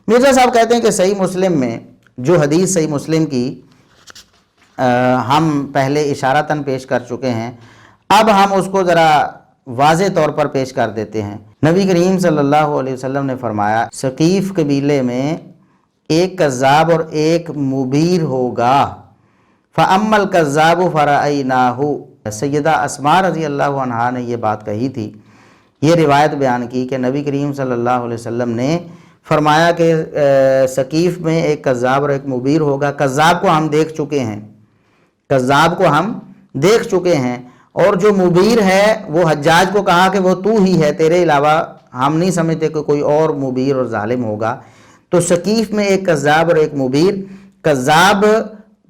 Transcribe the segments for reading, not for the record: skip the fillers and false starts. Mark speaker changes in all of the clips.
Speaker 1: مرزا صاحب کہتے ہیں کہ صحیح مسلم میں جو حدیث صحیح مسلم کی ہم پہلے اشارتاً پیش کر چکے ہیں، اب ہم اس کو ذرا واضح طور پر پیش کر دیتے ہیں۔ نبی کریم صلی اللہ علیہ وسلم نے فرمایا ثقیف قبیلے میں ایک کذاب اور ایک مبیر ہوگا، فَأَمَّا الْكَذَّابُ فَرَأَيْنَاهُ۔ سیدہ اسماء رضی اللہ عنہا نے یہ بات کہی تھی، یہ روایت بیان کی کہ نبی کریم صلی اللہ علیہ وسلم نے فرمایا کہ ثقیف میں ایک کذاب اور ایک مبیر ہوگا۔ کذاب کو ہم دیکھ چکے ہیں، کذاب کو ہم دیکھ چکے ہیں، اور جو مبیر ہے وہ حجاج کو کہا کہ وہ تو ہی ہے، تیرے علاوہ ہم نہیں سمجھتے کہ کوئی اور مبیر اور ظالم ہوگا۔ تو ثقیف میں ایک کذاب اور ایک مبیر، کذاب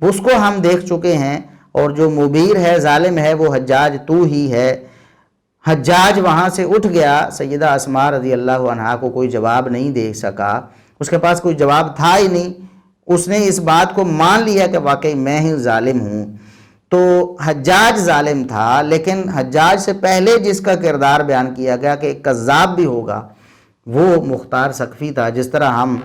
Speaker 1: اس کو ہم دیکھ چکے ہیں، اور جو مبیر ہے ظالم ہے وہ حجاج تو ہی ہے۔ حجاج وہاں سے اٹھ گیا، سیدہ اسماء رضی اللہ عنہا کو کوئی جواب نہیں دے سکا، اس کے پاس کوئی جواب تھا ہی نہیں، اس نے اس بات کو مان لیا کہ واقعی میں ہی ظالم ہوں۔ تو حجاج ظالم تھا، لیکن حجاج سے پہلے جس کا کردار بیان کیا گیا کہ ایک کذاب بھی ہوگا وہ مختار ثقفی تھا۔ جس طرح ہم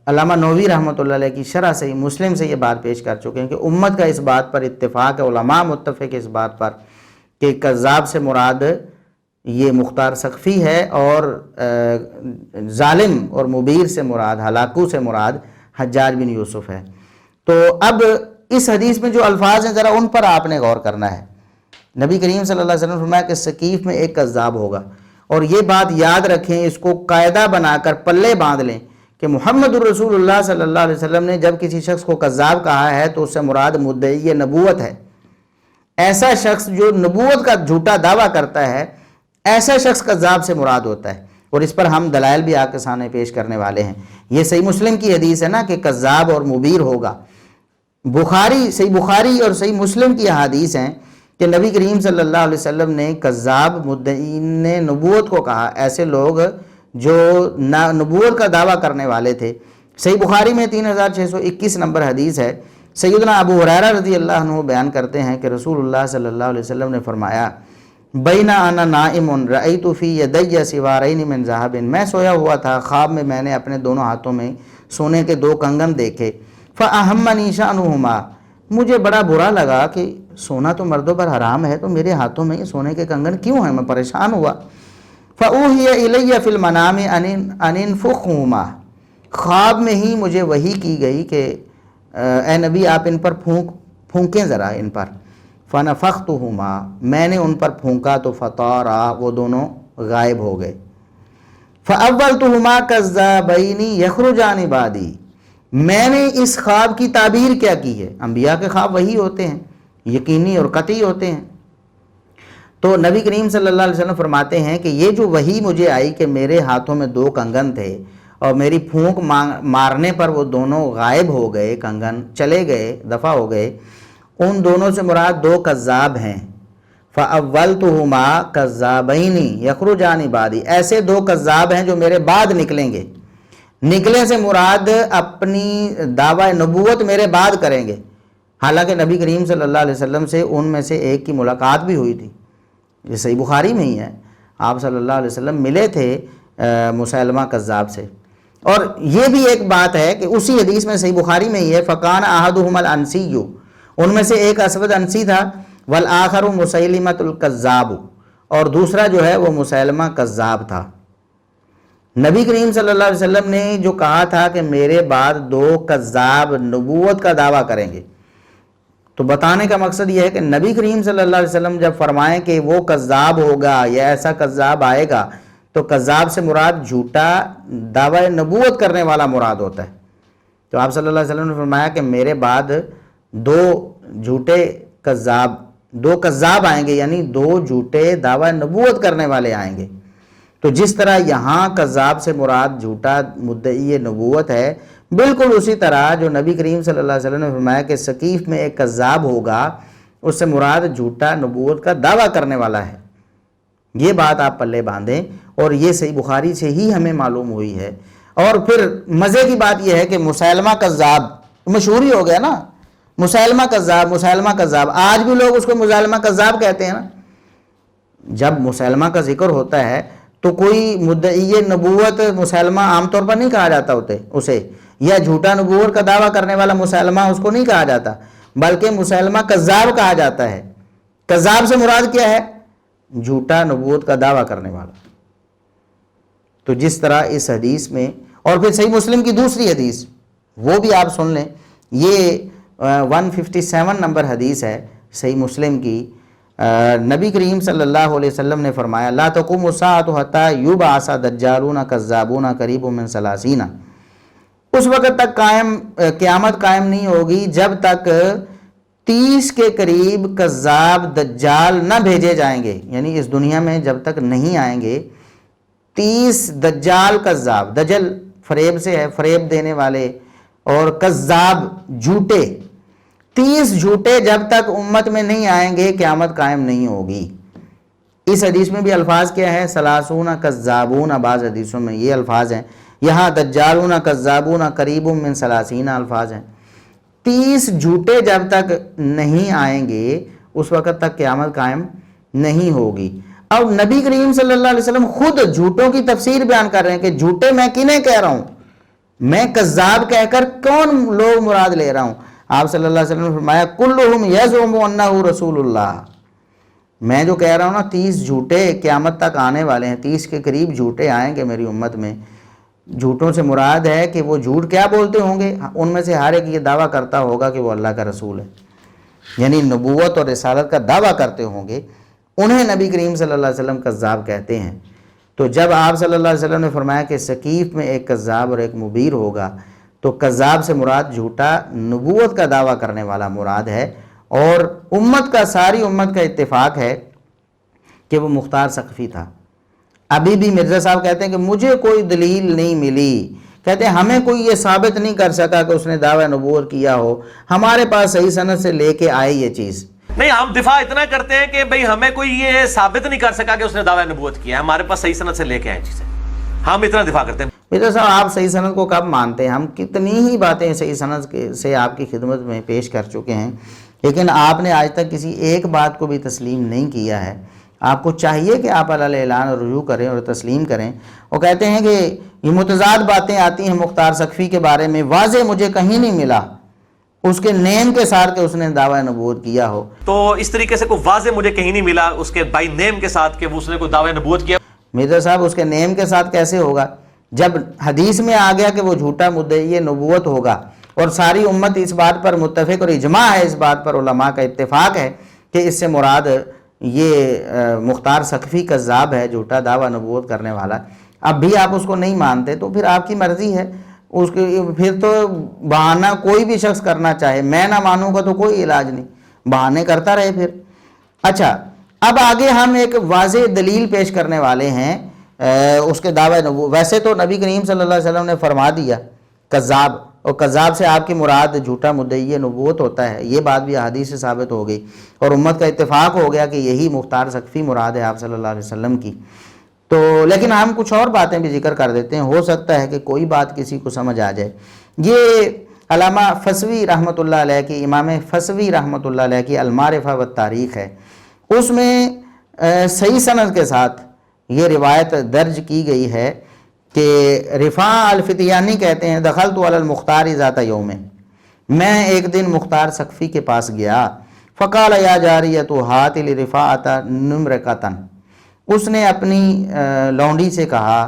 Speaker 1: علامہ نووی رحمۃ اللہ علیہ کی شرح صحیح مسلم سے یہ بات پیش کر چکے ہیں کہ امت کا اس بات پر اتفاق ہے، علماء متفق اس بات پر کہ کذاب سے مراد یہ مختار ثقفی ہے، اور ظالم اور مبیر سے مراد، ہلاکو سے مراد حجاج بن یوسف ہے۔ تو اب اس حدیث میں جو الفاظ ہیں ذرا ان پر آپ نے غور کرنا ہے۔ نبی کریم صلی اللہ علیہ وسلم نے فرمایا کہ ثقیف میں ایک کذاب ہوگا، اور یہ بات یاد رکھیں، اس کو قاعدہ بنا کر پلے باندھ لیں کہ محمد الرسول اللہ صلی اللہ علیہ وسلم نے جب کسی شخص کو کذاب کہا ہے تو اس سے مراد مدعی نبوت ہے۔ ایسا شخص جو نبوت کا جھوٹا دعویٰ کرتا ہے، ایسا شخص کذاب سے مراد ہوتا ہے، اور اس پر ہم دلائل بھی آپ کے سامنے پیش کرنے والے ہیں۔ یہ صحیح مسلم کی حدیث ہے نا کہ کذاب اور مبیر ہوگا۔ صحیح بخاری اور صحیح مسلم کی حدیث ہیں کہ نبی کریم صلی اللہ علیہ وسلم نے کذاب مدعین نبوت کو کہا، ایسے لوگ جو نبوت کا دعویٰ کرنے والے تھے۔ صحیح بخاری میں 3621 نمبر حدیث ہے، سیدنا ابو ہریرہ رضی اللہ عنہ بیان کرتے ہیں کہ رسول اللہ صلی اللہ علیہ وسلم نے فرمایا بین انا نائم رأیت فی یدی سوارین من ذہب، میں سویا ہوا تھا، خواب میں میں نے اپنے دونوں ہاتھوں میں سونے کے 2 کنگن دیکھے، فاہمنی شأنہما، مجھے بڑا برا لگا کہ سونا تو مردوں پر حرام ہے، تو میرے ہاتھوں میں سونے کے کنگن کیوں ہیں؟ میں پریشان ہوا۔ فأوحی الی فی المنام ان انفخہما، خواب میں ہی مجھے وحی کی گئی کہ اے نبی آپ ان پر پھونکیں ذرا ان پر۔ فنفختہما، میں نے ان پر پھونکا تو فطارا، وہ دونوں غائب ہو گئے۔ فاولتہما کذابین یخرجان بعدی، میں نے اس خواب کی تعبیر کیا کی ہے؟ انبیاء کے خواب وہی ہوتے ہیں، یقینی اور قطعی ہوتے ہیں۔ تو نبی کریم صلی اللہ علیہ وسلم فرماتے ہیں کہ یہ جو وحی مجھے آئی کہ میرے ہاتھوں میں 2 کنگن تھے اور میری پھونک مارنے پر وہ دونوں غائب ہو گئے، کنگن چلے گئے، دفع ہو گئے، ان دونوں سے مراد 2 کذاب ہیں۔ فَأَوَّلْتُهُمَا كَذَّابَيْنِ يَخْرُجَانِ بَعْدِي، ایسے 2 کذاب ہیں جو میرے بعد نکلیں گے۔ نکلے سے مراد اپنی دعویٰ نبوت میرے بعد کریں گے، حالانکہ نبی کریم صلی اللہ علیہ وسلم سے ان میں سے ایک کی ملاقات بھی ہوئی تھی، یہ صحیح بخاری میں ہی ہے، آپ صلی اللہ علیہ وسلم ملے تھے مسیلمہ کذاب سے۔ اور یہ بھی ایک بات ہے کہ اسی حدیث میں صحیح بخاری میں ہی ہے، فَقَانَ أَحَدُهُمَا الْأَنْسِيُّ، ان میں سے ایک اسود انسی تھا، وَالْآخَرُ مُسَيْلِمَةُ الْكَذَّابُ، اور دوسرا جو ہے وہ مسیلمہ کذاب تھا۔ نبی کریم صلی اللہ علیہ وسلم نے جو کہا تھا کہ میرے بعد 2 کذاب نبوت کا دعویٰ کریں گے، تو بتانے کا مقصد یہ ہے کہ نبی کریم صلی اللہ علیہ وسلم جب فرمائیں کہ وہ کذاب ہوگا یا ایسا کذاب آئے گا، تو کذاب سے مراد جھوٹا دعوی نبوت کرنے والا مراد ہوتا ہے۔ تو آپ صلی اللہ علیہ وسلم نے فرمایا کہ میرے بعد 2 جھوٹے کذاب، 2 کذاب آئیں گے، یعنی 2 جھوٹے دعوی نبوت کرنے والے آئیں گے۔ تو جس طرح یہاں کذاب سے مراد جھوٹا مدعی نبوت ہے، بالکل اسی طرح جو نبی کریم صلی اللہ علیہ وسلم نے فرمایا کہ ثقیف میں ایک کذاب ہوگا، اس سے مراد جھوٹا نبوت کا دعویٰ کرنے والا ہے۔ یہ بات آپ پلے باندھیں، اور یہ صحیح بخاری سے ہی ہمیں معلوم ہوئی ہے۔ اور پھر مزے کی بات یہ ہے کہ مسیلمہ کذاب مشہور ہی ہو گیا نا، مسیلمہ کذاب، مسیلمہ کذاب، آج بھی لوگ اس کو مسیلمہ کذاب کہتے ہیں نا۔ جب مسیلمہ کا ذکر ہوتا ہے تو کوئی مدعی نبوت مسلمہ عام طور پر نہیں کہا جاتا ہوتے اسے، یا جھوٹا نبوت کا دعویٰ کرنے والا مسلمہ اس کو نہیں کہا جاتا، بلکہ مسلمہ کذاب کہا جاتا ہے۔ کذاب سے مراد کیا ہے؟ جھوٹا نبوت کا دعویٰ کرنے والا۔ تو جس طرح اس حدیث میں، اور پھر صحیح مسلم کی دوسری حدیث وہ بھی آپ سن لیں، یہ 157 نمبر حدیث ہے صحیح مسلم کی۔ نبی کریم صلی اللہ علیہ وسلم نے فرمایا لا تقوم الساعة حتى يبعث دجالون کذابون قریب من 30۔ اس وقت تک قیامت قائم نہیں ہوگی جب تک 30 کے قریب کذاب دجال نہ بھیجے جائیں گے، یعنی اس دنیا میں جب تک نہیں آئیں گے 30 دجال کذاب، دجل فریب سے ہے، فریب دینے والے، اور کذاب جھوٹے، 30 جھوٹے جب تک امت میں نہیں آئیں گے قیامت قائم نہیں ہوگی۔ اس حدیث میں بھی الفاظ کیا ہے؟ 30 کذابون، بعض حدیثوں میں یہ الفاظ ہیں، یہاں دجالون کذابون قریب من 30 الفاظ ہیں۔ 30 جھوٹے جب تک نہیں آئیں گے اس وقت تک قیامت قائم نہیں ہوگی۔ اب نبی کریم صلی اللہ علیہ وسلم خود جھوٹوں کی تفسیر بیان کر رہے ہیں کہ جھوٹے میں کنہیں کہہ رہا ہوں، میں کذاب کہہ کر کون لوگ مراد لے رہا ہوں؟ آپ صلی اللہ علیہ وسلم نے فرمایا کلہم یزعم انہ رسول اللہ، میں جو کہہ رہا ہوں نا 30 جھوٹے قیامت تک آنے والے ہیں، 30 کے قریب جھوٹے آئیں گے میری امت میں۔ جھوٹوں سے مراد ہے کہ وہ جھوٹ کیا بولتے ہوں گے؟ ان میں سے ہر ایک یہ دعویٰ کرتا ہوگا کہ وہ اللہ کا رسول ہے، یعنی نبوت اور رسالت کا دعویٰ کرتے ہوں گے، انہیں نبی کریم صلی اللہ علیہ وسلم کذاب کہتے ہیں۔ تو جب آپ صلی اللہ علیہ وسلم نے فرمایا کہ ثقیف میں ایک کذاب اور ایک مبیر ہوگا، تو کذاب سے مراد جھوٹا نبوت کا دعویٰ کرنے والا مراد ہے، اور امت کا، ساری امت کا اتفاق ہے کہ وہ مختار ثقفی تھا۔ ابھی بھی مرزا صاحب کہتے ہیں کہ مجھے کوئی دلیل نہیں ملی، کہتے ہیں ہمیں کوئی یہ ثابت نہیں کر سکا کہ اس نے دعویٰ نبوت کیا ہو، ہمارے پاس صحیح سند سے لے کے آئے یہ چیز
Speaker 2: نہیں۔ ہم دفاع اتنا کرتے ہیں کہ بھئی ہمیں کوئی یہ ثابت نہیں کر سکا کہ اس نے دعویٰ نبوت کیا ہے، ہمارے پاس صحیح سند سے لے کے آئے چیزیں، ہم اتنا دفاع کرتے ہیں۔
Speaker 1: مرزا صاحب آپ صحیح سند کو کب مانتے ہیں؟ ہم کتنی ہی باتیں صحیح سند سے آپ کی خدمت میں پیش کر چکے ہیں، لیکن آپ نے آج تک کسی ایک بات کو بھی تسلیم نہیں کیا ہے۔ آپ کو چاہیے کہ آپ علی اعلان اور رجوع کریں اور تسلیم کریں۔ وہ کہتے ہیں کہ یہ متضاد باتیں آتی ہیں مختار ثقفی کے بارے میں، واضح مجھے کہیں نہیں ملا اس کے نیم کے ساتھ کہ اس نے دعویٰ نبوت کیا ہو۔
Speaker 2: تو اس طریقے سے کوئی واضح مجھے کہیں نہیں ملا اس کے بائی نیم کے ساتھ کہ اس نے کوئی دعویٰ نبوت کیا۔
Speaker 1: مرزا صاحب اس کے نیم کے ساتھ کیسے ہوگا جب حدیث میں آ گیا کہ وہ جھوٹا مدعی نبوت ہوگا، اور ساری امت اس بات پر متفق اور اجماع ہے، اس بات پر علماء کا اتفاق ہے کہ اس سے مراد یہ مختار ثقفی کذاب ہے، جھوٹا دعویٰ نبوت کرنے والا۔ اب بھی آپ اس کو نہیں مانتے تو پھر آپ کی مرضی ہے، اس کے پھر تو بہانہ کوئی بھی شخص کرنا چاہے، میں نہ مانوں گا تو کوئی علاج نہیں، بہانے کرتا رہے پھر۔ اچھا، اب آگے ہم ایک واضح دلیل پیش کرنے والے ہیں اس کے دعویٰ نبوت۔ ویسے تو نبی کریم صلی اللہ علیہ وسلم نے فرما دیا کذاب، اور کذاب سے آپ کی مراد جھوٹا مدعی نبوت ہوتا ہے، یہ بات بھی احادیث سے ثابت ہو گئی، اور امت کا اتفاق ہو گیا کہ یہی مختار ثقفی مراد ہے آپ صلی اللہ علیہ وسلم کی۔ تو لیکن ہم کچھ اور باتیں بھی ذکر کر دیتے ہیں، ہو سکتا ہے کہ کوئی بات کسی کو سمجھ آ جائے۔ یہ علامہ فسوی رحمۃ اللہ علیہ کی، امام فسوی رحمۃ اللہ علیہ کی المعرفہ والتاریخ ہے، اس میں صحیح سند کے ساتھ یہ روایت درج کی گئی ہے کہ رفاع الفتیانی کہتے ہیں دخلت علی المختار ذات یوم، میں ایک دن مختار ثقفی کے پاس گیا، فقال یا جاریۃ ہات لرفاعۃ نمرقۃ، اس نے اپنی لونڈی سے کہا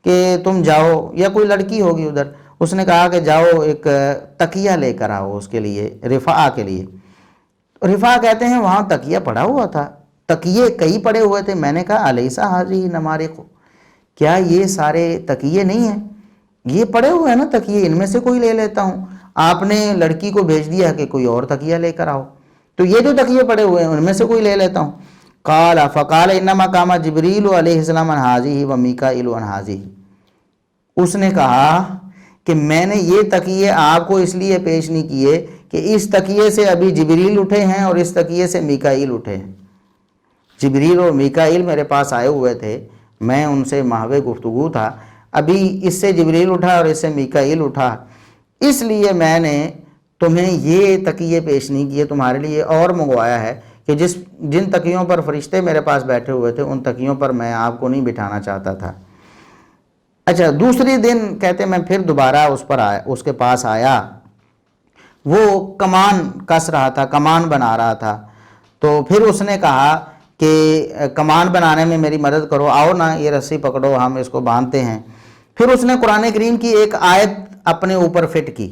Speaker 1: کہ تم جاؤ، یا کوئی لڑکی ہوگی ادھر، اس نے کہا کہ جاؤ ایک تکیہ لے کر آؤ اس کے لیے، رفاع کے لیے۔ رفاع کہتے ہیں وہاں تکیہ پڑا ہوا تھا، تکیے کئی پڑے ہوئے تھے، میں نے کہا الیسا حاضی نمارق، کیا یہ سارے تکیے نہیں ہیں؟ یہ پڑے ہوئے ہیں نا تکیے، ان میں سے کوئی لے لیتا ہوں۔ آپ نے لڑکی کو بھیج دیا کہ کوئی اور تکیہ لے کر آؤ، تو یہ جو تکیے پڑے ہوئے ہیں ان میں سے کوئی لے لیتا ہوں۔ قال فقال انما قام جبریل علیہ السلام عن هذه ومیکائیل عن هذه، اس نے کہا کہ میں نے یہ تکیے آپ کو اس لیے پیش نہیں کیے کہ اس تکیے سے ابھی جبریل اٹھے ہیں اور اس تکیے سے میکائیل اٹھے ہیں۔ جبریل اور میکائیل میرے پاس آئے ہوئے تھے، میں ان سے محو گفتگو تھا، ابھی اس سے جبریل اٹھا اور اس سے میکائیل اٹھا، اس لیے میں نے تمہیں یہ تکیے پیش نہیں کیے، تمہارے لیے اور منگوایا ہے کہ جن تکیوں پر فرشتے میرے پاس بیٹھے ہوئے تھے ان تکیوں پر میں آپ کو نہیں بٹھانا چاہتا تھا۔ اچھا، دوسری دن کہتے میں پھر دوبارہ اس کے پاس آیا، وہ کمان کس رہا تھا، کمان بنا رہا تھا، تو پھر اس نے کہا کہ کمان بنانے میں میری مدد کرو، آؤ نا یہ رسی پکڑو، ہم اس کو باندھتے ہیں۔ پھر اس نے قرآن کریم کی ایک آیت اپنے اوپر فٹ کی۔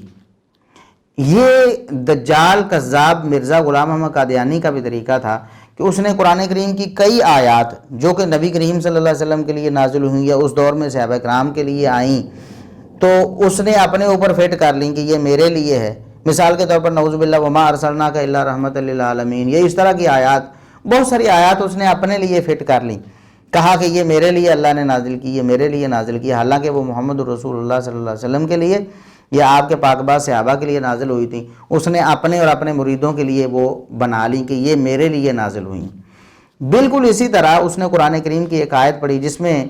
Speaker 1: یہ دجال کذاب مرزا غلام احمد قادیانی کا بھی طریقہ تھا کہ اس نے قرآن کریم کی کئی آیات جو کہ نبی کریم صلی اللہ علیہ وسلم کے لیے نازل ہوئی یا اس دور میں صحابہ کرام کے لیے آئیں، تو اس نے اپنے اوپر فٹ کر لیں کہ یہ میرے لیے ہے۔ مثال کے طور پر نعوذ باللہ وما ارسلناک الا رحمۃ للعالمین، یہ اس طرح کی آیات، بہت ساری آیات اس نے اپنے لیے فٹ کر لیں، کہا کہ یہ میرے لیے اللہ نے نازل کی، یہ میرے لیے نازل کی، حالانکہ وہ محمد رسول اللہ صلی اللہ علیہ وسلم کے لیے یا آپ کے پاک باز صحابہ کے لیے نازل ہوئی تھی۔ اس نے اپنے اور اپنے مریدوں کے لیے وہ بنا لی کہ یہ میرے لیے نازل ہوئی۔ بالکل اسی طرح اس نے قرآن کریم کی ایک آیت پڑھی جس میں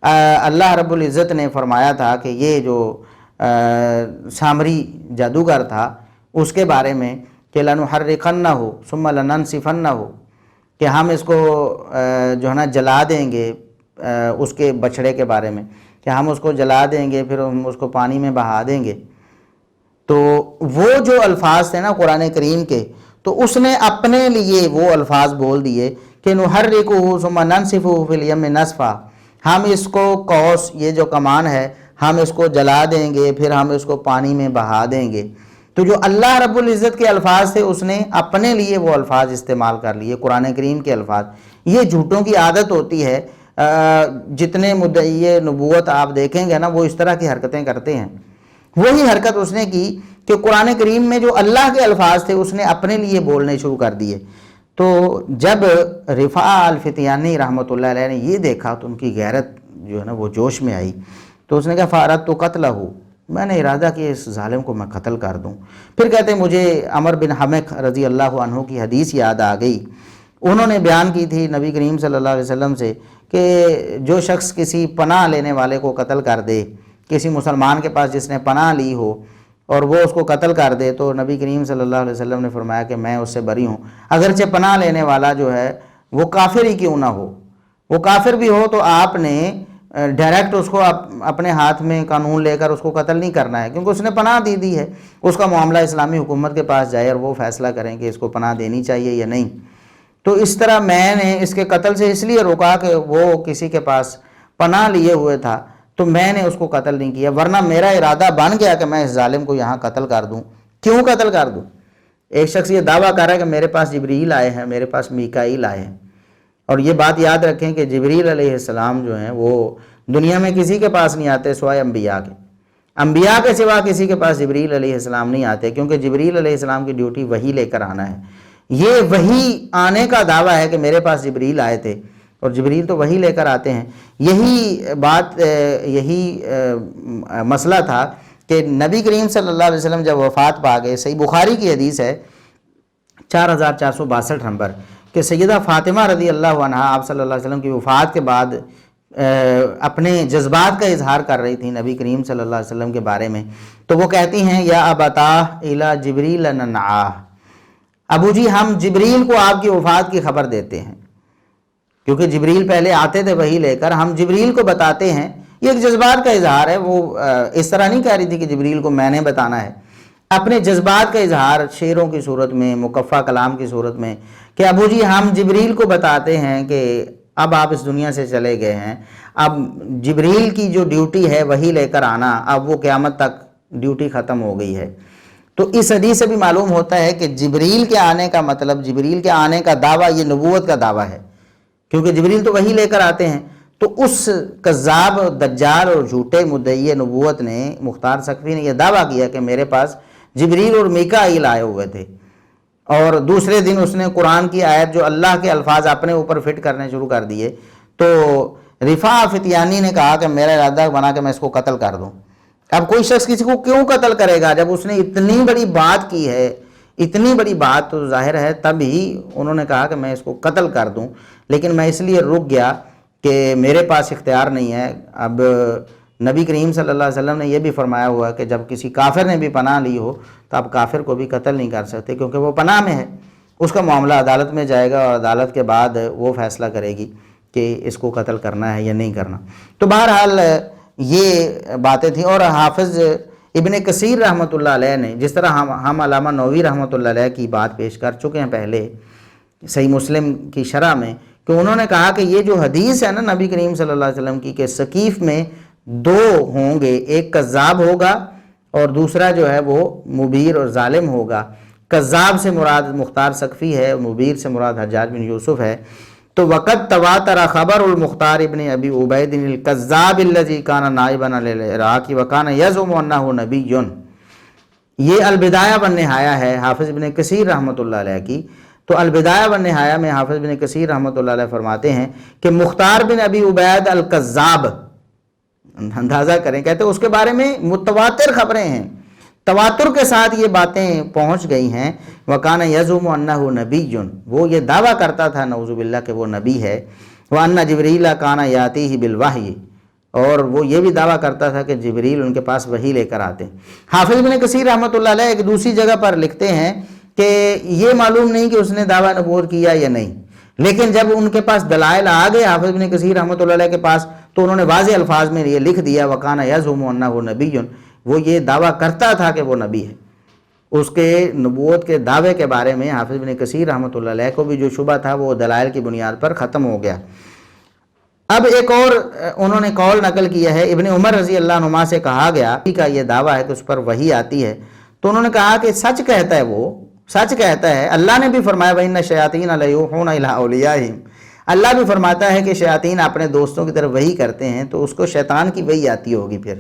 Speaker 1: اللہ رب العزت نے فرمایا تھا کہ یہ جو سامری جادوگر تھا اس کے بارے میں کہ لَنُحَرِّقَنَّهُ ثُمَّ لَنَنْسِفَنَّهُ، کہ ہم اس کو جو ہے نا جلا دیں گے، اس کے بچھڑے کے بارے میں کہ ہم اس کو جلا دیں گے، پھر ہم اس کو پانی میں بہا دیں گے۔ تو وہ جو الفاظ تھے نا قرآن کریم کے، تو اس نے اپنے لیے وہ الفاظ بول دیے کہ نُحَرِّقُهُ ثُمَّ نَنْسِفُهُ فِي الْيَمِّ نَسْفًا، ہم اس کو قوس، یہ جو کمان ہے، ہم اس کو جلا دیں گے، پھر ہم اس کو پانی میں بہا دیں گے۔ تو جو اللہ رب العزت کے الفاظ تھے اس نے اپنے لیے وہ الفاظ استعمال کر لیے، قرآن کریم کے الفاظ۔ یہ جھوٹوں کی عادت ہوتی ہے، جتنے مدعی نبوت آپ دیکھیں گے نا وہ اس طرح کی حرکتیں کرتے ہیں۔ وہی حرکت اس نے کی کہ قرآن کریم میں جو اللہ کے الفاظ تھے اس نے اپنے لیے بولنے شروع کر دیے۔ تو جب رفاع الفتیانی رحمۃ اللہ علیہ نے یہ دیکھا تو ان کی غیرت جو ہے نا وہ جوش میں آئی، تو اس نے کہا فَأَرَدْتُ قَتْلَهُ، میں نے ارادہ کیا اس ظالم کو میں قتل کر دوں۔ پھر کہتے ہیں مجھے عمر بن حمق رضی اللہ عنہ کی حدیث یاد آ گئی، انہوں نے بیان کی تھی نبی کریم صلی اللہ علیہ وسلم سے کہ جو شخص کسی پناہ لینے والے کو قتل کر دے، کسی مسلمان کے پاس جس نے پناہ لی ہو اور وہ اس کو قتل کر دے، تو نبی کریم صلی اللہ علیہ وسلم نے فرمایا کہ میں اس سے بری ہوں، اگرچہ پناہ لینے والا جو ہے وہ کافر ہی کیوں نہ ہو، وہ کافر بھی ہو تو آپ نے ڈائریکٹ اس کو اپنے ہاتھ میں قانون لے کر اس کو قتل نہیں کرنا ہے، کیونکہ اس نے پناہ دی ہے۔ اس کا معاملہ اسلامی حکومت کے پاس جائے اور وہ فیصلہ کریں کہ اس کو پناہ دینی چاہیے یا نہیں۔ تو اس طرح میں نے اس کے قتل سے اس لیے روکا کہ وہ کسی کے پاس پناہ لیے ہوئے تھا، تو میں نے اس کو قتل نہیں کیا، ورنہ میرا ارادہ بن گیا کہ میں اس ظالم کو یہاں قتل کر دوں۔ کیوں قتل کر دوں؟ ایک شخص یہ دعویٰ کر رہا ہے کہ میرے پاس جبریل آئے ہیں، میرے پاس میکائیل آئے ہیں، اور یہ بات یاد رکھیں کہ جبریل علیہ السلام جو ہیں وہ دنیا میں کسی کے پاس نہیں آتے سوائے انبیاء کے، انبیاء کے سوا کسی کے پاس جبریل علیہ السلام نہیں آتے، کیونکہ جبریل علیہ السلام کی ڈیوٹی وحی لے کر آنا ہے۔ یہ وحی آنے کا دعویٰ ہے کہ میرے پاس جبریل آئے تھے، اور جبریل تو وحی لے کر آتے ہیں۔ یہی بات، یہی مسئلہ تھا کہ نبی کریم صلی اللہ علیہ وسلم جب وفات پا گئے، صحیح بخاری کی حدیث ہے 4462 نمبر، کہ سیدہ فاطمہ رضی اللہ عنہا آپ صلی اللہ علیہ وسلم کی وفات کے بعد اپنے جذبات کا اظہار کر رہی تھی نبی کریم صلی اللہ علیہ وسلم کے بارے میں، تو وہ کہتی ہیں یا ابتاہ الی جبریل ننعاہ، ابو جی ہم جبریل کو آپ کی وفات کی خبر دیتے ہیں، کیونکہ جبریل پہلے آتے تھے وہی لے کر، ہم جبریل کو بتاتے ہیں۔ یہ ایک جذبات کا اظہار ہے، وہ اس طرح نہیں کہہ رہی تھی کہ جبریل کو میں نے بتانا ہے، اپنے جذبات کا اظہار شعروں کی صورت میں، مکفہ کلام کی صورت میں، کہ ابو جی ہم جبریل کو بتاتے ہیں کہ اب آپ اس دنیا سے چلے گئے ہیں، اب جبریل کی جو ڈیوٹی ہے وہی لے کر آنا، اب وہ قیامت تک ڈیوٹی ختم ہو گئی ہے۔ تو اس حدیث سے بھی معلوم ہوتا ہے کہ جبریل کے آنے کا مطلب، جبریل کے آنے کا دعویٰ یہ نبوت کا دعویٰ ہے، کیونکہ جبریل تو وہی لے کر آتے ہیں۔ تو اس کذاب، دجال اور جھوٹے مدعی نبوت نے، مختار سقفی نے یہ دعویٰ کیا کہ میرے پاس جبریل اور میکائیل آئے ہوئے تھے، اور دوسرے دن اس نے قرآن کی آیت جو اللہ کے الفاظ اپنے اوپر فٹ کرنے شروع کر دیے۔ تو رفاع فتیانی نے کہا کہ میرا ارادہ بنا کہ میں اس کو قتل کر دوں۔ اب کوئی شخص کسی کو کیوں قتل کرے گا جب اس نے اتنی بڑی بات کی ہے، اتنی بڑی بات، تو ظاہر ہے تب ہی انہوں نے کہا کہ میں اس کو قتل کر دوں، لیکن میں اس لیے رک گیا کہ میرے پاس اختیار نہیں ہے۔ اب نبی کریم صلی اللہ علیہ وسلم نے یہ بھی فرمایا ہوا کہ جب کسی کافر نے بھی پناہ لی ہو تو آپ کافر کو بھی قتل نہیں کر سکتے، کیونکہ وہ پناہ میں ہے، اس کا معاملہ عدالت میں جائے گا اور عدالت کے بعد وہ فیصلہ کرے گی کہ اس کو قتل کرنا ہے یا نہیں کرنا۔ تو بہرحال یہ باتیں تھیں۔ اور حافظ ابن کثیر رحمۃ اللہ علیہ نے، جس طرح ہم علامہ نووی رحمۃ اللہ علیہ کی بات پیش کر چکے ہیں پہلے صحیح مسلم کی شرح میں، کہ انہوں نے کہا کہ یہ جو حدیث ہے نا نبی کریم صلی اللہ علیہ وسلم کی کہ ثقیف میں دو ہوں گے، ایک کذاب ہوگا اور دوسرا جو ہے وہ مبیر اور ظالم ہوگا۔ کذاب سے مراد مختار ثقفی ہے، مبیر سے مراد حجاج بن یوسف ہے۔ تو وقت تواتر خبر المختار ابن ابی عبید الکذاب الذی کان نائبا للعراق وکان یزعم انہ نبی۔ یہ البدایہ والنہایہ ہے حافظ ابن کثیر رحمۃ اللہ علیہ کی۔ تو البدایہ والنہایہ میں حافظ ابن کثیر رحمۃ اللہ علیہ فرماتے ہیں کہ مختار بن ابی عبید الکذاب، اندازہ کریں، کہتے ہیں اس کے بارے میں متواتر خبریں ہیں، تواتر کے ساتھ یہ باتیں پہنچ گئی ہیں۔ وَكَانَ يَزُعُمُ أَنَّهُ نَبِيٌّ، وہ یہ دعویٰ کرتا تھا نعوذ باللہ کہ وہ نبی ہے۔ وَأَنَّ جِبْرِيلَ كَانَ يَأْتِيهِ بِالْوَحْيِ، اور وہ یہ بھی دعویٰ کرتا تھا کہ جبریل ان کے پاس وحی لے کر آتے ہیں۔ حافظ ابن کثیر رحمۃ اللہ علیہ ایک دوسری جگہ پر لکھتے ہیں کہ یہ معلوم نہیں کہ اس نے دعویٰ نبوت کیا یا نہیں، لیکن جب ان کے پاس دلائل آ گئے حافظ ابن کثیر رحمۃ اللہ علیہ کے پاس، تو انہوں نے واضح الفاظ میں یہ لکھ دیا وَكَانَ يَزْعُمُ أَنَّهُ نَبِيٌّ، وہ یہ دعویٰ کرتا تھا کہ وہ نبی ہے۔ اس کے نبوت کے دعوے کے بارے میں حافظ ابن کثیر رحمۃ اللہ علیہ کو بھی جو شبہ تھا وہ دلائل کی بنیاد پر ختم ہو گیا۔ اب ایک اور انہوں نے قول نقل کیا ہے، ابن عمر رضی اللہ عنہما سے کہا گیا کا یہ دعویٰ ہے کہ اس پر وحی آتی ہے، تو انہوں نے کہا کہ سچ کہتا ہے، وہ سچ کہتا ہے۔ اللہ نے بھی فرمایا وَإِنَّ الشَّيَاطِينَ لَيُوحُونَ إِلَىٰ أَوْلِيَائِهِمْ، اللہ بھی فرماتا ہے کہ شیاطین اپنے دوستوں کی طرف وحی کرتے ہیں، تو اس کو شیطان کی وحی آتی ہوگی پھر